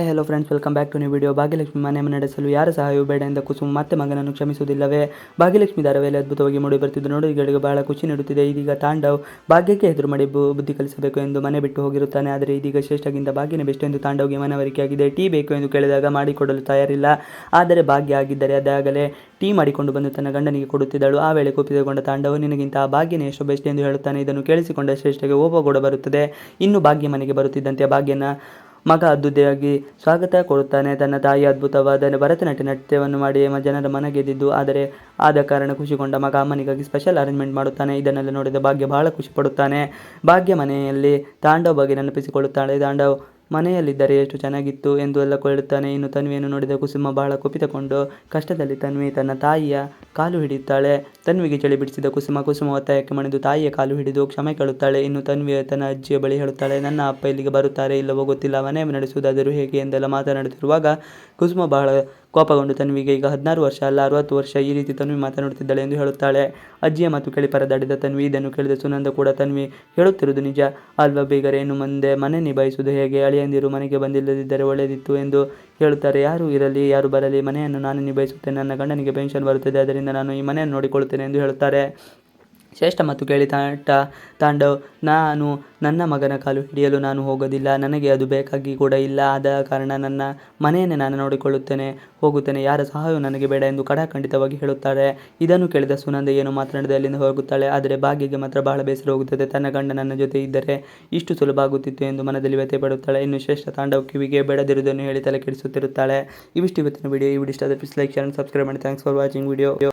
Hello friends, welcome back to new video. Bhagyalakshmi ಮನೆ ನಡೆಸಲು ಯಾರ ಸಹಾಯವೂ ಬೇಡ ಎಂದ ಕುಸುಮ್ ಮತ್ತೆ ಮಗನನ್ನು ಕ್ಷಮಿಸುವುದಿಲ್ಲವೇ? ಭಾಗ್ಯಲಕ್ಷ್ಮಿ ಧಾರಾವಾಹಿಯಲ್ಲಿ ಅದ್ಭುತವಾಗಿ ಮೂಡಿ ಬರ್ತಿದ್ದು ನೋಡುಗರಿಗೆ ಬಹಳ ಖುಷಿ ನೀಡುತ್ತಿದೆ. ಇದೀಗ ತಾಂಡವ್ ಭಾಗ್ಯಕ್ಕೆ ಎದುರು ಮಾಡಿ ಬುದ್ಧಿ ಕಲಿಸಬೇಕು ಎಂದು ಮನೆ ಬಿಟ್ಟು ಹೋಗಿರುತ್ತಾನೆ. ಆದರೆ ಇದೀಗ ಶ್ರೇಷ್ಠಗಿಂತ ಭಾಗ್ಯನೇ ಬೆಸ್ಟ್ ಎಂದು ತಾಂಡವ್ಗೆ ಮನವರಿಕೆಯಾಗಿದೆ. ಟೀ ಬೇಕು ಎಂದು ಕೇಳಿದಾಗ ಮಾಡಿಕೊಡಲು ತಯಾರಿಲ್ಲ. ಆದರೆ ಭಾಗ್ಯ ಆಗಿದ್ದರೆ ಅದಾಗಲೇ ಟೀ ಮಾಡಿಕೊಂಡು ಬಂದು ತನ್ನ ಗಂಡನಿಗೆ ಕೊಡುತ್ತಿದ್ದಳು. ಆ ವೇಳೆ ಕೋಪಿತಗೊಂಡ ತಾಂಡವ್ ನಿನಗಿಂತ ಆ ಭಾಗ್ಯನೇ ಎಷ್ಟೋ ಬೆಸ್ಟ್ ಎಂದು ಹೇಳುತ್ತಾನೆ. ಇದನ್ನು ಕೇಳಿಸಿಕೊಂಡ ಶ್ರೇಷ್ಠಗೆ ಕೋಪ ಬರುತ್ತದೆ. ಇನ್ನು ಭಾಗ್ಯ ಮನೆಗೆ ಬರುತ್ತಿದ್ದಂತೆ ಭಾಗ್ಯನ ಮಗ ಅದ್ದೂರಿಯಾಗಿ ಸ್ವಾಗತ ಕೊಡುತ್ತಾನೆ. ತನ್ನ ತಾಯಿ ಅದ್ಭುತವಾದ ಭರತನಾಟ್ಯ ನೃತ್ಯವನ್ನು ಮಾಡಿ ಜನರ ಮನ ಗೆದ್ದಿದ್ದು ಆದ ಕಾರಣ ಖುಷಿಗೊಂಡ ಮಗ ಅಮ್ಮನಿಗಾಗಿ ಸ್ಪೆಷಲ್ ಅರೇಂಜ್ಮೆಂಟ್ ಮಾಡುತ್ತಾನೆ. ಇದನ್ನೆಲ್ಲ ನೋಡಿದ ಭಾಗ್ಯ ಬಹಳ ಖುಷಿ ಪಡುತ್ತಾನೆ. ಭಾಗ್ಯ ಮನೆಯಲ್ಲಿ ತಾಂಡವ್ ಬಗ್ಗೆ ನೆನಪಿಸಿಕೊಳ್ಳುತ್ತಾಳೆ. ತಾಂಡವ್ ಮನೆಯಲ್ಲಿದ್ದರೆ ಎಷ್ಟು ಚೆನ್ನಾಗಿತ್ತು ಎಂದು ಎಲ್ಲ ಕೊಳ್ಳುತ್ತಾನೆ. ಇನ್ನು ತನ್ವಿಯನ್ನು ನೋಡಿದ ಕುಸುಮ ಬಹಳ ಕುಪಿತಗೊಂಡು ಕಷ್ಟದಲ್ಲಿ ತನ್ವಿ ತನ್ನ ತಾಯಿಯ ಕಾಲು ಹಿಡಿಯುತ್ತಾಳೆ. ತನ್ವಿಗೆ ಚಳಿ ಬಿಡಿಸಿದ ಕುಸುಮ ಒತ್ತಾಯಕ್ಕೆ ಮಣಿದು ತಾಯಿಯ ಕಾಲು ಹಿಡಿದು ಕ್ಷಮೆ ಕೇಳುತ್ತಾಳೆ. ಇನ್ನು ತನ್ವಿ ತನ್ನ ಅಜ್ಜಿಯ ಬಳಿ ಹೇಳುತ್ತಾಳೆ, ನನ್ನ ಅಪ್ಪ ಇಲ್ಲಿಗೆ ಬರುತ್ತಾರೆ ಇಲ್ಲವೋ ಗೊತ್ತಿಲ್ಲ, ಮನೆ ನಡೆಸುವುದಾದರೂ ಹೇಗೆ ಎಂದೆಲ್ಲ ಮಾತನಾಡುತ್ತಿರುವಾಗ ಕುಸುಮ ಬಹಳ ಕೋಪಗೊಂಡು ತನ್ವಿಗೆ ಈಗ 16 ವರ್ಷ ಅಲ್ಲ 60 ವರ್ಷ, ಈ ರೀತಿ ತನ್ವಿ ಮಾತನಾಡುತ್ತಿದ್ದಾಳೆ ಎಂದು ಹೇಳುತ್ತಾಳೆ. ಅಜ್ಜಿಯ ಮಾತು ಕೇಳಿ ಪರದಾಡಿದ ತನ್ವಿ. ಇದನ್ನು ಕೇಳಿದ ಸುನಂದ ಕೂಡ ತನ್ವಿ ಹೇಳುತ್ತಿರುವುದು ನಿಜ ಅಲ್ವಾ ಬೀಗರೆ, ಇನ್ನು ಮುಂದೆ ಮನೆ ನಿಭಾಯಿಸುವುದು ಹೇಗೆ? ಅಳಿಯಂದಿರು ಮನೆಗೆ ಬಂದಿಲ್ಲದಿದ್ದರೆ ಒಳ್ಳೆಯದಿತ್ತು ಎಂದು ಹೇಳುತ್ತಾರೆ. ಯಾರು ಇರಲಿ ಯಾರು ಬರಲಿ ಮನೆಯನ್ನು ನಾನು ನಿಭಾಯಿಸುತ್ತೇನೆ. ನನ್ನ ಗಂಡನಿಗೆ ಪೆನ್ಷನ್ ಬರುತ್ತದೆ, ಅದರಿಂದ ನಾನು ಈ ಮನೆಯನ್ನು ನೋಡಿಕೊಳ್ಳುತ್ತೇನೆ ಎಂದು ಹೇಳುತ್ತಾರೆ. ಶ್ರೇಷ್ಠ ಮತ್ತು ಕೇಳಿ ತಾಂಡವ್, ನಾನು ನನ್ನ ಮಗನ ಕಾಲು ಹಿಡಿಯಲು ನಾನು ಹೋಗೋದಿಲ್ಲ, ನನಗೆ ಅದು ಬೇಕಾಗಿ ಕೂಡ ಇಲ್ಲ. ಆದ ಕಾರಣ ನನ್ನ ಮನೆಯನ್ನೇ ನಾನು ನೋಡಿಕೊಳ್ಳುತ್ತೇನೆ, ಹೋಗುತ್ತೇನೆ, ಯಾರ ಸಹಾಯವು ನನಗೆ ಬೇಡ ಎಂದು ಖಡಾಖಂಡಿತವಾಗಿ ಹೇಳುತ್ತಾರೆ. ಇದನ್ನು ಕೇಳಿದ ಸುನಂದ ಏನು ಮಾತನಾಡದೆ ಅಲ್ಲಿಂದ ಹೋಗುತ್ತಾಳೆ. ಆದರೆ ಭಾಗ್ಯಗೆ ಮಾತ್ರ ಬಹಳ ಬೇಸರ ಹೋಗುತ್ತದೆ. ತನ್ನ ಗಂಡ ನನ್ನ ಜೊತೆ ಇದ್ದರೆ ಇಷ್ಟು ಸುಲಭ ಆಗುತ್ತಿತ್ತು ಎಂದು ಮನದಲ್ಲಿ ವ್ಯಥೆ ಪಡುತ್ತಾಳೆ. ಇನ್ನು ಶ್ರೇಷ್ಠ ತಾಂಡವ್ ಕಿವಿಗೆ ಬೇಡದಿರುವುದನ್ನು ಹೇಳಿ ತಲೆ ಕೆಡಿಸುತ್ತಿರುತ್ತಾಳೆ. ಇವಿಷ್ಟು ಇವತ್ತಿನ ವಿಡಿಯೋ. ಈ ವಿಡಿಯೋ ಇಷ್ಟ ಆದರೆ ಪ್ಲೀಸ್ ಲೈಕ್, ಶೇರ್, ಸಬ್ಸ್ಕ್ರೈಬ್ ಮಾಡಿ. Thanks for watching video.